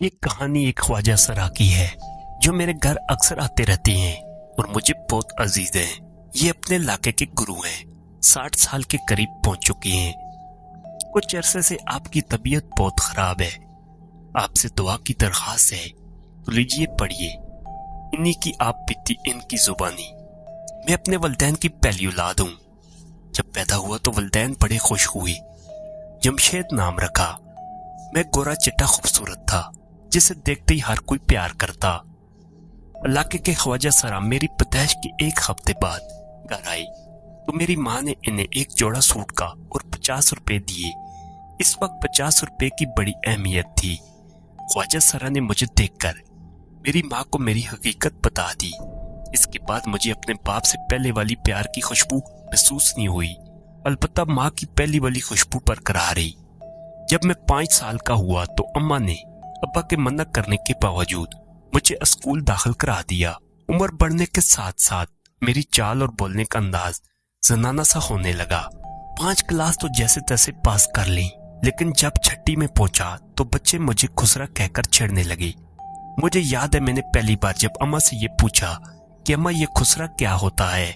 یہ کہانی ایک خواجہ سرا کی ہے جو میرے گھر اکثر آتے رہتے ہیں اور مجھے بہت عزیز ہیں۔ یہ اپنے علاقے کے گرو ہیں، 60 سال کے قریب پہنچ چکے ہیں۔ کچھ عرصے سے آپ کی طبیعت بہت خراب ہے، آپ سے دعا کی درخواست ہے، تو لیجئے پڑھیے۔ انہی کی آپ بیتی ان کی زبانی۔ میں اپنے والدین کی پہلی اولاد ہوں۔ جب پیدا ہوا تو والدین بڑے خوش ہوئے، جمشید نام رکھا۔ میں گورا چٹا خوبصورت تھا جسے دیکھتے ہی ہر کوئی پیار کرتا۔ علاقے کے خواجہ سرا میری پیدائش کے ایک ہفتے بعد گھر آئی تو میری ماں نے انہیں ایک جوڑا سوٹ کا اور 50 روپے دیے۔ اس وقت 50 روپے کی بڑی اہمیت تھی۔ خواجہ سرا نے مجھے دیکھ کر میری ماں کو میری حقیقت بتا دی۔ اس کے بعد مجھے اپنے باپ سے پہلے والی پیار کی خوشبو محسوس نہیں ہوئی، البتہ ماں کی پہلی والی خوشبو برقرار رہی۔ جب میں 5 سال کا ہوا تو اماں نے ابا کے منع کرنے کے باوجود مجھے اسکول داخل کرا دیا۔ عمر بڑھنے کے ساتھ ساتھ میری چال اور بولنے کا انداز زنانہ سا ہونے لگا۔ 5 کلاس تو جیسے تیسے پاس کر لی، لیکن جب 6 میں پہنچا تو بچے مجھے خسرا کہہ کر چھیڑنے لگے۔ مجھے یاد ہے میں نے پہلی بار جب اماں سے یہ پوچھا کہ اماں یہ خسرا کیا ہوتا ہے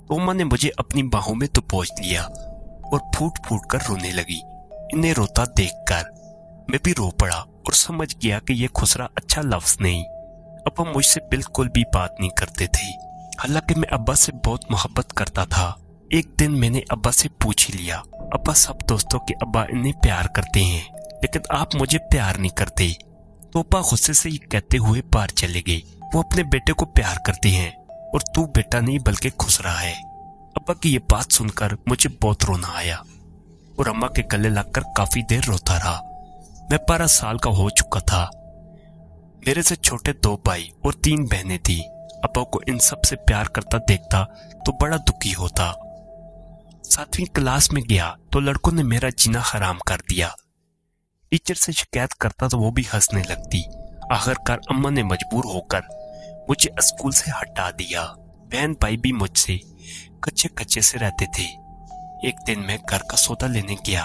تو اماں نے مجھے اپنی باہوں میں دبوچ لیا اور پھوٹ پھوٹ کر رونے لگی۔ انہیں روتا دیکھ کر میں بھی رو پڑا اور سمجھ گیا کہ یہ خسرا اچھا لفظ نہیں۔ ابا مجھ سے بالکل بھی بات نہیں کرتے تھے، حالانکہ میں ابا سے بہت محبت کرتا تھا۔ ایک دن میں نے ابا سے پوچھ ہی لیا، ابا سب دوستوں کے ابا انہیں پیار کرتے ہیں لیکن آپ مجھے پیار نہیں کرتے۔ تو ابا غصے سے یہ کہتے ہوئے باہر چلے گئے، وہ اپنے بیٹے کو پیار کرتے ہیں اور تو بیٹا نہیں بلکہ خسرا ہے۔ ابا کی یہ بات سن کر مجھے بہت رونا آیا اور اماں کے گلے لگ کر کافی دیر روتا رہا۔ میں 12 سال کا ہو چکا تھا۔ میرے سے چھوٹے 2 بھائی اور 3 بہنیں تھیں۔ ابا کو ان سب سے پیار کرتا دیکھتا تو بڑا دکھی ہوتا۔ 7ویں کلاس میں گیا تو لڑکوں نے میرا جینا حرام کر دیا۔ ٹیچر سے شکایت کرتا تو وہ بھی ہنسنے لگتی۔ آخرکار اماں نے مجبور ہو کر مجھے اسکول سے ہٹا دیا۔ بہن بھائی بھی مجھ سے کچے کچے سے رہتے تھے۔ ایک دن میں گھر کا سودا لینے گیا،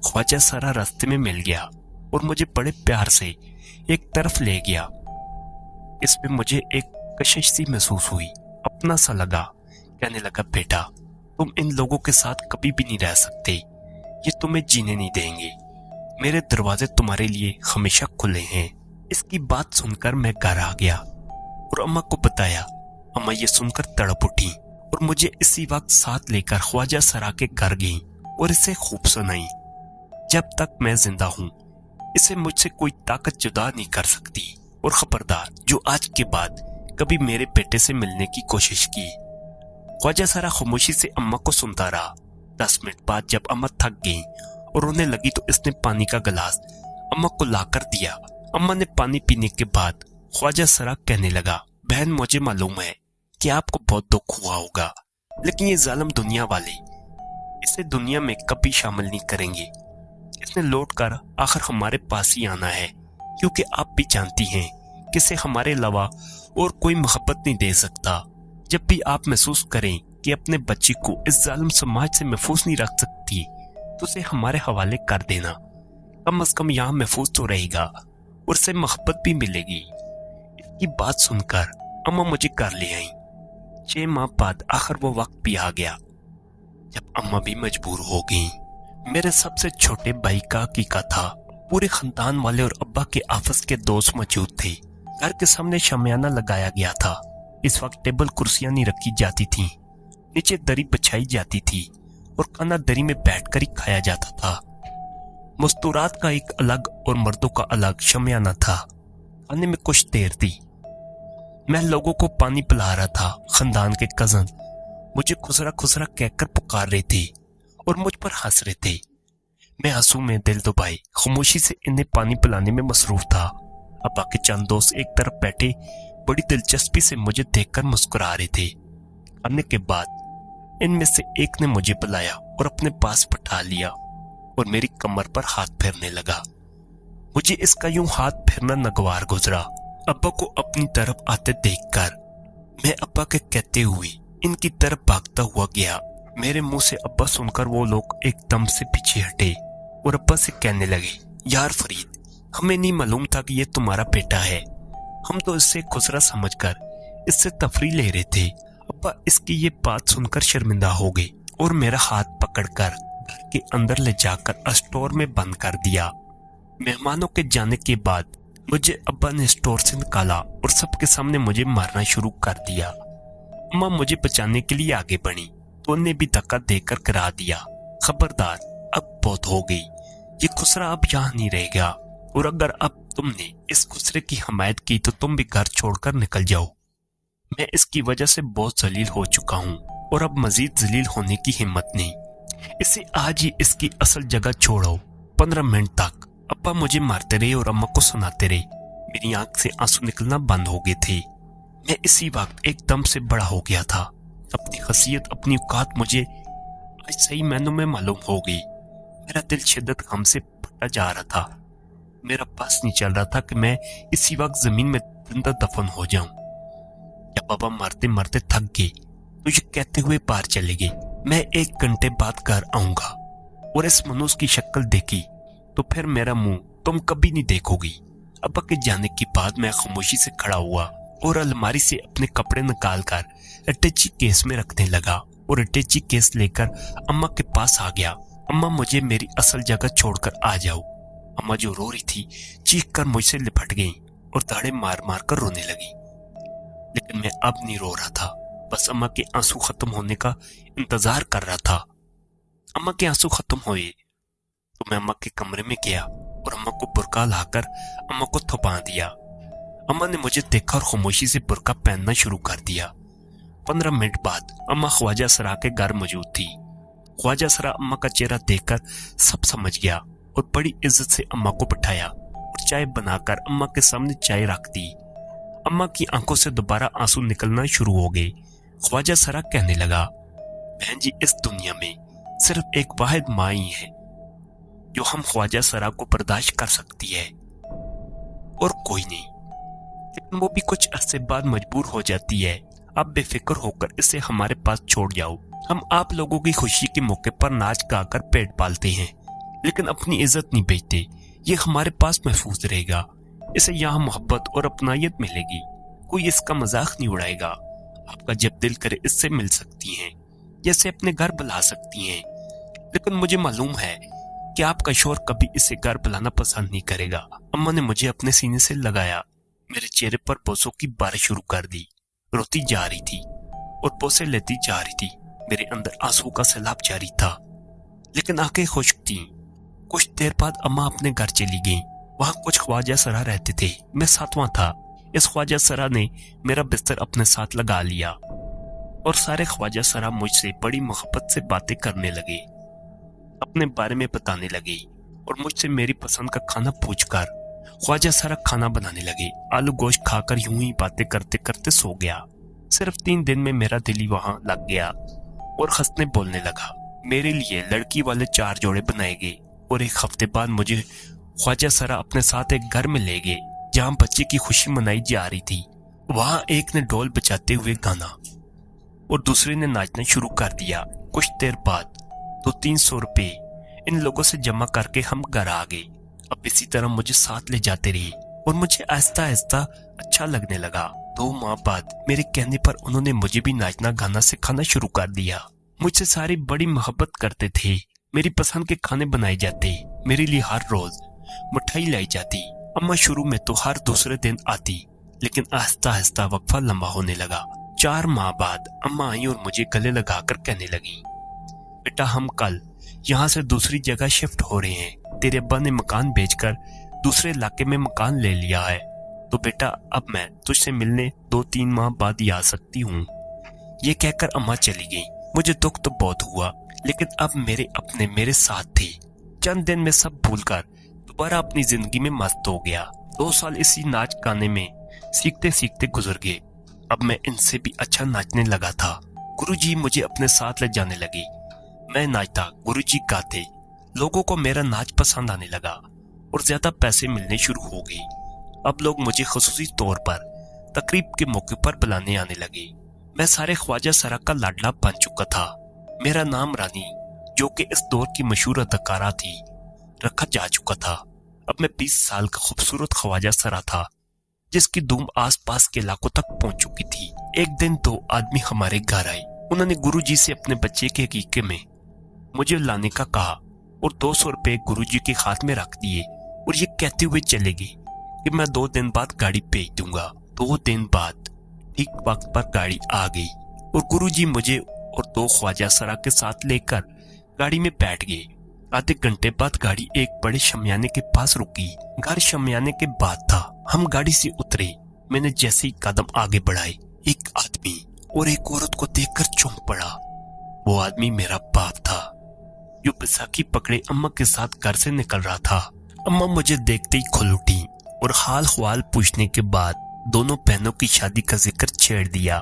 خواجہ سرا راستے میں مل گیا اور مجھے بڑے پیار سے ایک طرف لے گیا۔ اس میں مجھے ایک کشش سی محسوس ہوئی، اپنا سا لگا۔ کہنے لگا، بیٹا تم ان لوگوں کے ساتھ کبھی بھی نہیں رہ سکتے، یہ تمہیں جینے نہیں دیں گے، میرے دروازے تمہارے لیے ہمیشہ کھلے ہیں۔ اس کی بات سن کر میں گھر آ گیا اور اماں کو بتایا۔ اماں یہ سن کر تڑپ اٹھی اور مجھے اسی وقت ساتھ لے کر خواجہ سرا کے گھر گئیں اور اسے خوب سنائی۔ جب تک میں زندہ ہوں اسے مجھ سے کوئی طاقت جدا نہیں کر سکتی، اور خبردار جو آج کے بعد کبھی میرے بیٹے سے ملنے کی کوشش کی۔ خواجہ سرا خاموشی سے اماں کو سنتا رہا۔ 10 منٹ بعد جب اماں تھک گئیں اور رونے لگی تو اس نے پانی کا گلاس اماں کو لا کر دیا۔ اماں نے پانی پینے کے بعد خواجہ سرا کہنے لگا، بہن مجھے معلوم ہے کہ آپ کو بہت دکھ ہوا ہوگا، لیکن یہ ظالم دنیا والے اسے دنیا میں کبھی شامل نہیں کریں گے۔ اس نے لوٹ کر آخر ہمارے پاس ہی آنا ہے، کیونکہ آپ بھی جانتی ہیں کہ اسے ہمارے علاوہ اور کوئی محبت نہیں دے سکتا۔ جب بھی آپ محسوس کریں کہ اپنے بچے کو اس ظالم سماج سے محفوظ نہیں رکھ سکتی تو اسے ہمارے حوالے کر دینا، کم از کم یہاں محفوظ تو رہے گا اور اسے محبت بھی ملے گی۔ اس کی بات سن کر اماں مجھے گھر لے آئیں۔ 6 ماہ بعد آخر وہ وقت بھی آ گیا جب اماں بھی مجبور ہو گئیں۔ میرے سب سے چھوٹے بھائی کا عقیقہ تھا۔ پورے خاندان والے اور ابا کے آفس کے دوست موجود تھے۔ گھر کے سامنے شامیانہ لگایا گیا تھا۔ اس وقت ٹیبل کرسیاں نہیں رکھی جاتی تھیں، نیچے دری بچھائی جاتی تھی اور کھانا دری میں بیٹھ کر ہی کھایا جاتا تھا۔ مستورات کا ایک الگ اور مردوں کا الگ شامیانہ تھا۔ کھانے میں کچھ دیر تھی، میں لوگوں کو پانی پلا رہا تھا۔ خاندان کے کزن مجھے خسرا خسرا کہہ کر پکار رہے تھے اور مجھ پر ہنس رہے تھے۔ میں آنسو میں دل دبائے خاموشی سے انہیں پانی پلانے میں مصروف تھا۔ ابا کے چند دوست ایک طرف بیٹھے بڑی دلچسپی سے مجھے دیکھ کر مسکرا رہے تھے۔ کھانے کے بعد ان میں سے ایک نے مجھے بلایا اور اپنے پاس بٹھا لیا اور میری کمر پر ہاتھ پھیرنے لگا۔ مجھے اس کا یوں ہاتھ پھیرنا ناگوار گزرا۔ ابا کو اپنی طرف آتے دیکھ کر میں ابا کے کہتے ہوئے ان کی طرف بھاگتا ہوا گیا۔ میرے منہ سے ابا سن کر وہ لوگ ایک دم سے پیچھے ہٹے اور ابا سے کہنے لگے، یار فرید हमें नहीं मालूम था कि ये तुम्हारा बेटा है। हम तो इससे खुसरा समझकर इससे तफरी ले रहे थे। अब्बा इसकी ये बात सुनकर शर्मिंदा हो गए और मेरा हाथ पकड़कर घर के अंदर ले जाकर स्टोर में बंद कर दिया। मेहमानों के जाने के बाद मुझे अब्बा ने स्टोर से निकाला और सबके सामने मुझे मारना शुरू कर दिया। अम्मा मुझे बचाने के लिए आगे बढ़ी तो उन्हें भी धक्का देकर गिरा दिया। खबरदार, अब बहुत हो गई, ये खुसरा अब यहाँ नहीं रहेगा, और अगर अब तुमने इस खुसरे की हमायत की तो तुम भी घर छोड़कर निकल जाओ। मैं इसकी वजह से बहुत जलील हो चुका हूँ और अब मजीद जलील होने की हिम्मत नहीं। इसे आज ही इसकी असल जगह छोड़ो। 15 मिनट तक अब्बा मुझे मारते रहे और अम्मा को सुनाते रहे। मेरी आंख से आंसू निकलना बंद हो गए थे। मैं इसी वक्त एकदम से बड़ा हो गया था। अपनी खसियत, अपनी औकात मुझे आज सही मायनों में मालूम हो गई। मेरा दिल शिद्दत गम से फटा जा रहा था। मेरा बस नहीं चल रहा था कि मैं इसी वक्त जमीन में जिंदा दफन हो जाऊं। जब बाबा मारते मारते थक गए तो ये कहते हुए बाहर चले गए, मैं 1 घंटे बाद घर आऊंगा और इस मनुष्य की शक्ल देखी तो फिर मेरा मुंह तुम कभी नहीं देखोगी। अब्बा के जाने के बाद मैं खामोशी से खड़ा हुआ और अलमारी से अपने कपड़े निकालकर अटैची केस में रखने लगा और अटैची केस लेकर अम्मा के पास आ गया। अम्मा, मुझे मेरी असल जगह छोड़कर आ जाओ। अम्मा जो रो रही थी चीख कर मुझसे लिपट गई और ताड़े मार मार कर रोने लगी। लेकिन मैं अब नहीं रो रहा था, बस अम्मा के आंसू खत्म होने का इंतजार कर रहा था। अम्मा के आंसू खत्म हुए तो मैं अम्मा के कमरे में गया और अम्मा को बुर्का लाकर अम्मा को थपा दिया। अम्मा ने मुझे देखा और खामोशी से बुर्का पहनना शुरू कर दिया। 15 मिनट बाद अम्मा ख्वाजा सरा के घर मौजूद थी। ख्वाजा सरा अम्मा का चेहरा देखकर सब समझ गया और बड़ी इज्जत से अम्मा को बिठाया और चाय बनाकर अम्मा के सामने चाय रख दी। अम्मा की आंखों से दोबारा आंसू निकलना शुरू हो गए। ख्वाजा सरा कहने लगा, बहन जी, इस दुनिया में सिर्फ एक वाहिद माँ ही है जो हम ख्वाजा सरा को बर्दाश्त कर सकती है और कोई नहीं। लेकिन वो भी कुछ अरसे बाद मजबूर हो जाती है। आप बेफिक्र होकर इसे हमारे पास छोड़ जाओ। हम आप लोगों की खुशी के मौके पर नाच गाकर पेट पालते हैं, लेकिन अपनी इज्जत नहीं बेचते। ये हमारे पास महफूज रहेगा। इसे यहाँ मोहब्बत और अपनायत मिलेगी। कोई इसका मजाक नहीं उड़ाएगा। आपका जब दिल करे इससे मिल सकती हैं, जैसे अपने घर बुला सकती हैं। लेकिन मुझे मालूम है कि आपका शोहर कभी इसे घर बुलाना पसंद नहीं करेगा। अम्मा ने मुझे अपने सीने से लगाया, मेरे चेहरे पर बोसों की बारिश शुरू कर दी। रोती जा रही थी और बोसे लेती जा रही थी। मेरे अंदर आंसू का सैलाब जारी था, लेकिन आंखें खुश्क थी। कुछ देर बाद अम्मा अपने घर चली गईं। वहां कुछ ख्वाजा सरा रहते थे, मैं 7वां था। इस ख्वाजा सरा ने मेरा बिस्तर अपने साथ लगा लिया और सारे ख्वाजा सरा मुझसे बड़ी मोहब्बत से बातें करने लगे, अपने बारे में बताने लगे और मुझसे मेरी पसंद का खाना पूछकर ख्वाजा सरा खाना बनाने लगे। आलू गोश्त खाकर यूं ही बातें करते करते सो गया। सिर्फ 3 दिन में मेरा दिल ही वहां लग गया और हंसने बोलने लगा। मेरे लिए लड़की वाले 4 जोड़े बनाए गए और 1 हफ्ते बाद मुझे ख्वाजा सरा अपने साथ एक घर में ले गए जहां बच्चे की खुशी मनाई जा रही थी। वहां एक ने ढोल बजाते हुए गाना और दूसरे ने नाचना शुरू कर दिया। कुछ देर बाद 200-300 रुपए इन लोगों से जमा करके हम घर आ गए। अब इसी तरह मुझे साथ ले जाते रहे और मुझे आहिस्ता आहिस्ता अच्छा लगने लगा। 2 माह बाद मेरे कहने पर उन्होंने मुझे भी नाचना गाना सिखाना शुरू कर दिया। मुझसे सारी बड़ी मोहब्बत करते थे। मेरी पसंद के खाने बनाए जाते, मेरे लिए हर रोज मिठाई लाई जाती। अम्मा शुरू में तो हर दूसरे दिन आती, लेकिन आहिस्ता आहिस्ता वक्फा लंबा होने लगा। 4 माह बाद अम्मा आई और मुझे गले लगाकर कहने लगी, बेटा हम कल यहाँ से दूसरी जगह शिफ्ट हो रहे हैं। तेरे अब्बा ने मकान बेचकर दूसरे इलाके में मकान ले लिया है, तो बेटा अब मैं तुझसे मिलने 2-3 माह बाद ही आ सकती हूँ। ये कहकर अम्मा चली गई। मुझे दुख तो बहुत हुआ, लेकिन अब मेरे अपने मेरे साथ थे। चंद दिन में सब भूलकर दोबारा अपनी जिंदगी में मस्त हो गया। 2 साल इसी नाच गाने में सीखते सीखते गुजर गए। अब मैं इनसे भी अच्छा नाचने लगा था। गुरुजी मुझे अपने साथ ले जाने लगे। मैं नाचता, गुरुजी गाते। लोगों को मेरा नाच पसंद आने लगा और ज्यादा पैसे मिलने शुरू हो गए। अब लोग मुझे खुसूसी तौर पर तकरीब के मौके पर बुलाने आने लगे। मैं सारे ख्वाजा सरा का लाडला बन चुका था। मेरा नाम रानी, जो कि इस दौर की मशहूर अदाकारा थी, रखा जा चुका था। अब मैं 20 साल का खूबसूरत ख्वाजा सरा था, जिसकी धूम आस पास के इलाकों तक पहुंच चुकी थी। एक दिन 2 आदमी हमारे घर आए। उन्होंने गुरुजी से अपने बच्चे के हकीके में मुझे लाने का कहा और 200 रुपए गुरुजी के हाथ में रख दिए और ये कहते हुए चले गए कि मैं 2 दिन बाद गाड़ी भेज दूंगा। 2 दिन बाद ठीक वक्त पर गाड़ी आ गई और गुरुजी मुझे और 2 ख्वाजा सरा के साथ लेकर गाड़ी में बैठ गए। आधे घंटे बाद गाड़ी एक बड़े शमियाने के पास रुकी। घर शमियाने के बाद था। हम गाड़ी से उतरे। मैंने जैसे ही कदम आगे बढ़ाए, एक आदमी और एक औरत को देखकर चौंक पड़ा। वो आदमी मेरा बाप था, जो बैसाखी पकड़े अम्मा के साथ घर से निकल रहा था। अम्मा मुझे देखते ही खुल उठी और हाल ख्वाल पूछने के बाद दोनों बहनों की शादी का जिक्र छेड़ दिया।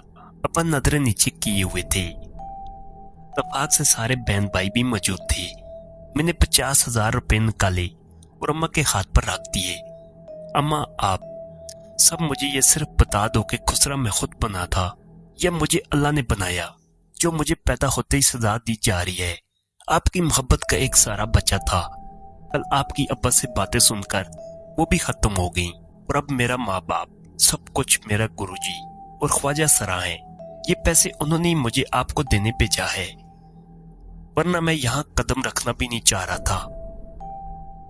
अपन नजरें नीचे किए हुए थे। तफाक से सारे बहन भाई भी मौजूद थे। मैंने 50,000 रुपए निकाले और अम्मा के हाथ पर रख दिए। अम्मा, आप सब मुझे ये सिर्फ बता दो कि खुसरा मैं खुद बना था या मुझे अल्लाह ने बनाया, जो मुझे पैदा होते ही सजा दी जा रही है। आपकी मोहब्बत का एक सारा बचा था। कल आपकी अब्बा से बातें सुनकर वो भी खत्म हो गई और अब मेरा माँ बाप, सब कुछ मेरा गुरुजी और ख्वाजा सरा है। ये पैसे उन्होंने ही मुझे आपको देने भेजा है, वरना मैं यहाँ कदम रखना भी नहीं चाह रहा था।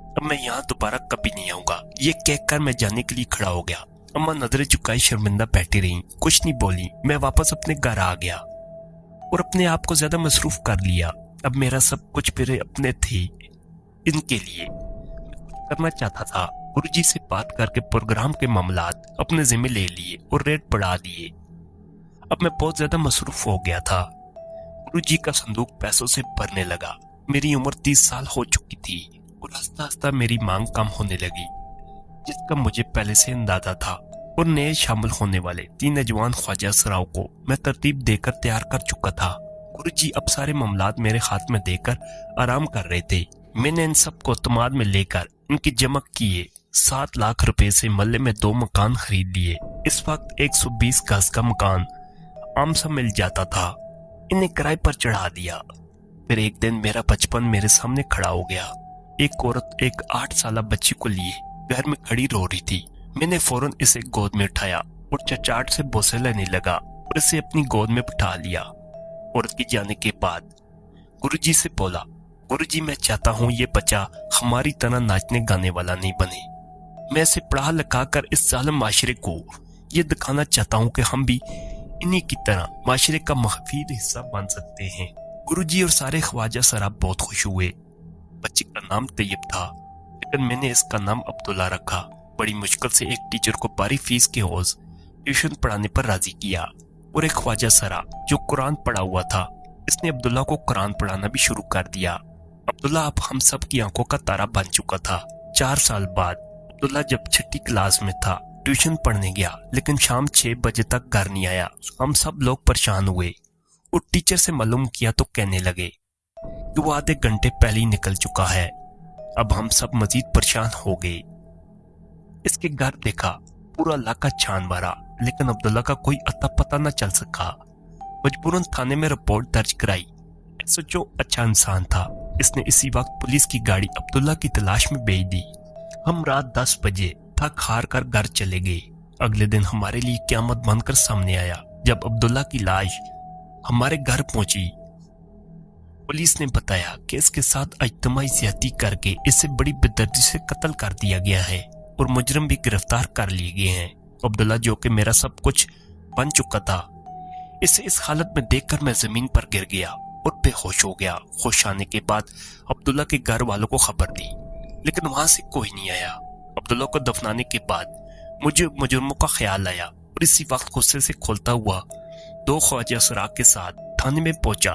अब मैं यहाँ दोबारा कभी नहीं आऊंगा। ये कहकर मैं जाने के लिए खड़ा हो गया। अम्मा नजरें झुकाई शर्मिंदा बैठी रही, कुछ नहीं बोली। मैं वापस अपने घर आ गया और अपने आप को ज्यादा मसरूफ कर लिया। अब मेरा सब कुछ मेरे अपने थे, इनके लिए करना चाहता था। गुरुजी से बात करके प्रोग्राम के मामलात अपने जिम्मे ले लिए और रेट बढ़ा दिए। अब मैं बहुत ज्यादा मसरूफ हो गया था। गुरुजी का संदूक पैसों से भरने लगा। मेरी उम्र 30 साल हो चुकी थी और आस्ता आस्ता मेरी मांग कम होने लगी, जिसका मुझे पहले से अंदाजा था। और नए शामिल होने वाले 3 नौजवान ख्वाजा सराओं को मैं तरतीब देकर तैयार कर चुका था। गुरुजी अब सारे मामलात मेरे हाथ में देकर आराम कर रहे थे। मैंने इन सब को तमाद में लेकर इनकी जमा किए। 7 लाख रुपए से मल्ले में 2 मकान खरीद लिए। इस वक्त 120 गज का मकान आम सा मिल जाता था। इन्हें किराए पर चढ़ा दिया। फिर एक दिन मेरा बचपन मेरे सामने खड़ा हो गया। एक औरत एक 8 साल बच्ची को लिए घर में खड़ी रो रही थी। मैंने फौरन इसे गोद में उठाया और चचाट से बोसे लेने लगा और इसे अपनी गोद में बिठा लिया। औरत के जाने के बाद गुरुजी से बोला, गुरुजी, मैं चाहता हूँ ये बच्चा हमारी तरह नाचने गाने वाला नहीं बने। मैं इसे पढ़ा लिखा कर इस जालिम माशरे को ये दिखाना चाहता हूँ कि हम भी इन्हीं की तरह माशरे का महफूज हिस्सा बन सकते हैं। गुरुजी और सारे ख्वाजा सराब बहुत खुश हुए। बच्चे का नाम तैयब था, लेकिन मैंने इसका नाम अब्दुल्ला रखा। बड़ी मुश्किल से एक टीचर को बारी फीस के हौज ट्यूशन पढ़ाने पर राजी किया और एक ख्वाजा सरा जो कुरान पढ़ा हुआ था, इसने अब्दुल्ला को कुरान पढ़ाना भी शुरू कर दिया। अब्दुल्ला अब हम सब की आंखों का तारा बन चुका था। 4 साल बाद अब्दुल्ला जब 6ठी क्लास में था, ट्यूशन पढ़ने गया, लेकिन शाम 6 बजे तक घर नहीं आया। हम सब लोग परेशान हुए और टीचर से मालूम किया तो कहने लगे कि वो आधे घंटे पहले ही निकल चुका है। अब हम सब मजीद परेशान हो गए। इसके घर देखा, पूरा इलाका छान मारा, लेकिन अब्दुल्ला का कोई अता पता न चल सका। मजबूरन थाने में रिपोर्ट दर्ज कराई। एसएचओ अच्छा इंसान था। इसने इसी वक्त पुलिस की गाड़ी अब्दुल्ला की तलाश में भेज दी। हम रात 10 बजे थक हार कर घर चले गए। अगले दिन हमारे लिए क़यामत बनकर सामने आया जब अब्दुल्ला की लाश हमारे घर पहुंची। पुलिस ने बताया कि इसके साथ इज्तिमाई ज्यादती करके इसे बड़ी बेदर्दी से कत्ल कर दिया गया है और मुजरिम भी गिरफ्तार कर लिए गए हैं। अब्दुल्ला, जो कि मेरा सब कुछ बन चुका था, इसे इस हालत में देखकर मैं जमीन पर गिर गया और बेहोश हो गया। होश आने के बाद अब्दुल्ला के घर वालों को खबर दी, लेकिन वहां से कोई नहीं आया। अब्दुल्ला को दफनाने के बाद मुझे मुजरिमों का ख्याल आया और इसी वक्त गुस्से से खोलता हुआ 2 ख्वाजा सरा के साथ थाने में पहुंचा।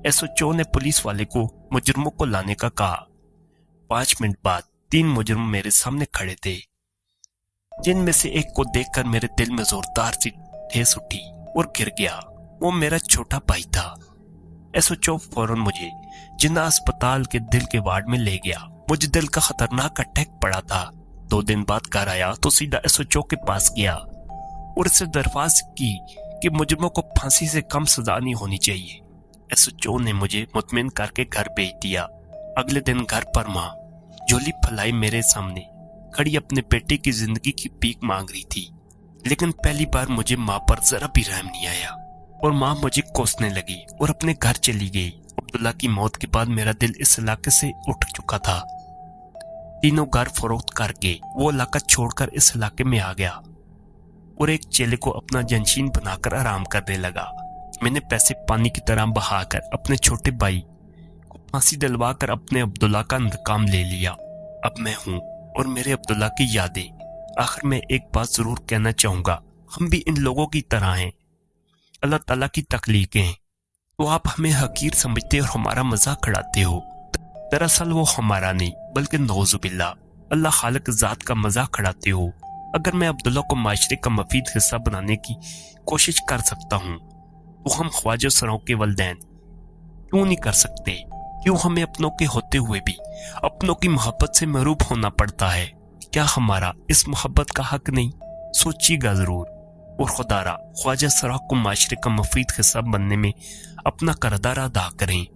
एसएचओ ने पुलिस वाले को मुजरिमों को लाने का कहा। 5 मिनट बाद 3 मुजरिम मेरे सामने खड़े थे, जिनमें से एक को देखकर मेरे दिल में जोरदार सी ठेस उठी और गिर गया। वो मेरा छोटा भाई था। एसएचओ फौरन मुझे जिन्ना अस्पताल के दिल के वार्ड में ले गया। मुझे दिल का खतरनाक अटैक पड़ा था। 2 दिन बाद घर आया तो सीधा एसएचओ के पास गया और इससे दरख्वास्त की कि मुजरिमों को फांसी से कम सजा नहीं होनी चाहिए। एसएचओ ने मुझे मुतमिन करके घर भेज दिया। अगले दिन घर पर माँ झोली फैलाई मेरे सामने खड़ी अपने बेटे की जिंदगी की भीख मांग रही थी। लेकिन पहली बार मुझे माँ पर जरा भी रहम नहीं आया और माँ मुझे कोसने लगी और अपने घर चली गई। अब्दुल्ला की मौत के बाद मेरा दिल इस इलाके से उठ चुका था। तीनों घर फरोख्त करके वो इलाका छोड़कर इस इलाके में आ गया और एक चेले को अपना जनशीन बनाकर आराम करने लगा। मैंने पैसे पानी की तरह बहाकर अपने छोटे भाई को फांसी दिलवा कर अपने अब्दुल्ला का इंतकाम ले लिया। अब मैं हूँ और मेरे अब्दुल्ला की यादें। आखिर में एक बात जरूर कहना चाहूंगा, हम भी इन लोगों की तरह हैं। अल्लाह ताला की तख्लीकें हैं तो आप हमें हकीर समझते और हमारा मजाक उड़ाते हो। दरअसल वो हमारा नहीं बल्कि नौजुबिल्ला अल्लाह खालिक जात का मजाक उड़ाते हो। अगर मैं अब्दुल्ला को माशरे का मफीद हिस्सा बनाने की कोशिश कर सकता हूँ तो हम ख्वाजा सरों के वलदैन क्यों नहीं कर सकते? क्यों हमें अपनों के होते हुए भी अपनों की मोहब्बत से महरूब होना पड़ता है? क्या हमारा इस मोहब्बत का हक नहीं? सोचिएगा जरूर और खुदारा ख्वाजा सरा को माशरे का मफीद हिस्सा बनने में अपना किरदार अदा करें।